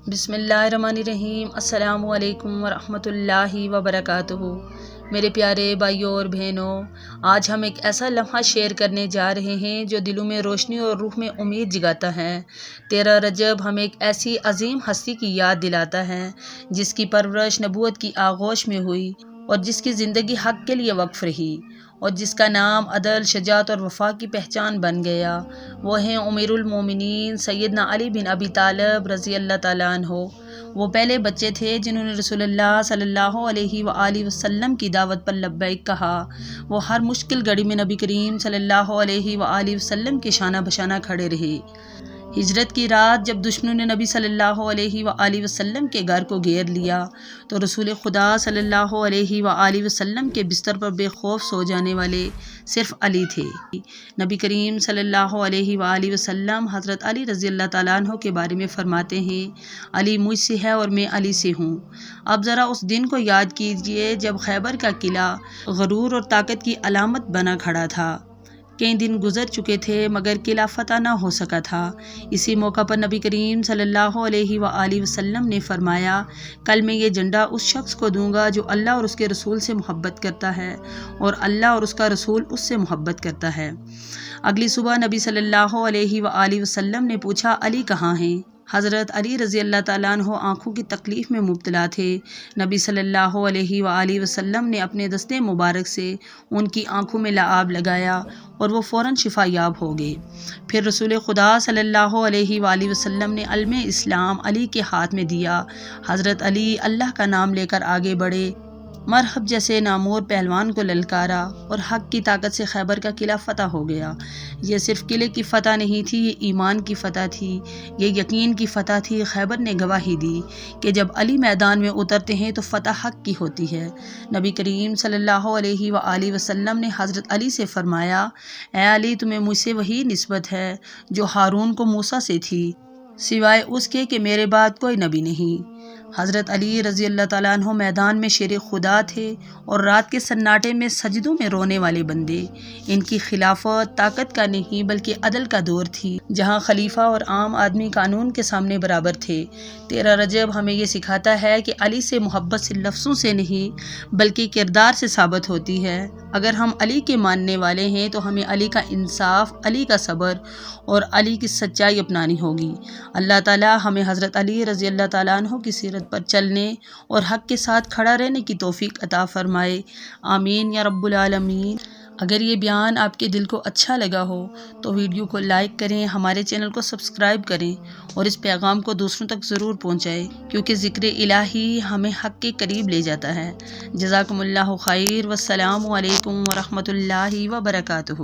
بسم اللہ الرحمن الرحیم۔ السلام علیکم ورحمۃ اللہ وبرکاتہ۔ میرے پیارے بھائیوں اور بہنوں، آج ہم ایک ایسا لمحہ شیئر کرنے جا رہے ہیں جو دلوں میں روشنی اور روح میں امید جگاتا ہے۔ 13 رجب ہمیں ایک ایسی عظیم ہستی کی یاد دلاتا ہے جس کی پرورش نبوت کی آغوش میں ہوئی اور جس کی زندگی حق کے لیے وقف رہی اور جس کا نام عدل، شجاعت اور وفا کی پہچان بن گیا۔ وہ ہیں امیر المومنین سیدنا علی بن ابی طالب رضی اللہ تعالیٰ عنہ۔ وہ پہلے بچے تھے جنہوں نے رسول اللہ صلی اللہ علیہ وآلہ وسلم کی دعوت پر لبیک کہا۔ وہ ہر مشکل گھڑی میں نبی کریم صلی اللہ علیہ وآلہ وسلم کے شانہ بشانہ کھڑے رہے۔ ہجرت کی رات جب دشمنوں نے نبی صلی اللہ علیہ وآلہ وسلم کے گھر کو گھیر لیا تو رسول خدا صلی اللہ علیہ وآلہ وسلم کے بستر پر بے خوف سو جانے والے صرف علی تھے۔ نبی کریم صلی اللہ علیہ وآلہ وسلم حضرت علی رضی اللہ تعالیٰ عنہ کے بارے میں فرماتے ہیں، علی مجھ سے ہے اور میں علی سے ہوں۔ اب ذرا اس دن کو یاد کیجئے جب خیبر کا قلعہ غرور اور طاقت کی علامت بنا کھڑا تھا۔ کئی دن گزر چکے تھے مگر قلعہ فتح نہ ہو سکا تھا۔ اسی موقع پر نبی کریم صلی اللہ علیہ وآلہ وسلم نے فرمایا، کل میں یہ جھنڈا اس شخص کو دوں گا جو اللہ اور اس کے رسول سے محبت کرتا ہے اور اللہ اور اس کا رسول اس سے محبت کرتا ہے۔ اگلی صبح نبی صلی اللہ علیہ وآلہ وسلم نے پوچھا، علی کہاں ہیں؟ حضرت علی رضی اللہ تعالیٰ عنہ آنکھوں کی تکلیف میں مبتلا تھے۔ نبی صلی اللہ علیہ وآلہ وسلم نے اپنے دستے مبارک سے ان کی آنکھوں میں لعاب لگایا اور وہ فوراً شفا یاب ہو گئے۔ پھر رسول خدا صلی اللہ علیہ وآلہ وسلم نے علم اسلام علی کے ہاتھ میں دیا۔ حضرت علی اللہ کا نام لے کر آگے بڑھے، مرحب جیسے نامور پہلوان کو للکارا اور حق کی طاقت سے خیبر کا قلعہ فتح ہو گیا۔ یہ صرف قلعے کی فتح نہیں تھی، یہ ایمان کی فتح تھی، یہ یقین کی فتح تھی۔ خیبر نے گواہی دی کہ جب علی میدان میں اترتے ہیں تو فتح حق کی ہوتی ہے۔ نبی کریم صلی اللہ علیہ وآلہ وسلم نے حضرت علی سے فرمایا، اے علی، تمہیں مجھ سے وہی نسبت ہے جو ہارون کو موسیٰ سے تھی، سوائے اس کے کہ میرے بعد کوئی نبی نہیں۔ حضرت علی رضی اللہ تعالیٰ عنہ میدان میں شیر خدا تھے اور رات کے سناٹے میں سجدوں میں رونے والے بندے۔ ان کی خلافت طاقت کا نہیں بلکہ عدل کا دور تھی، جہاں خلیفہ اور عام آدمی قانون کے سامنے برابر تھے۔ 13 رجب ہمیں یہ سکھاتا ہے کہ علی سے محبت صرف لفظوں سے نہیں بلکہ کردار سے ثابت ہوتی ہے۔ اگر ہم علی کے ماننے والے ہیں تو ہمیں علی کا انصاف، علی کا صبر اور علی کی سچائی اپنانی ہوگی۔ اللہ تعالیٰ ہمیں حضرت علی رضی اللہ تعالیٰ عنہ کی سیرت پر چلنے اور حق کے ساتھ کھڑا رہنے کی توفیق عطا فرمائے، آمین یا رب العالمین۔ اگر یہ بیان آپ کے دل کو اچھا لگا ہو تو ویڈیو کو لائک کریں، ہمارے چینل کو سبسکرائب کریں اور اس پیغام کو دوسروں تک ضرور پہنچائیں، کیونکہ ذکر الہی ہمیں حق کے قریب لے جاتا ہے۔ جزاکم اللہ خیر، والسلام علیکم ورحمۃ اللہ وبرکاتہ۔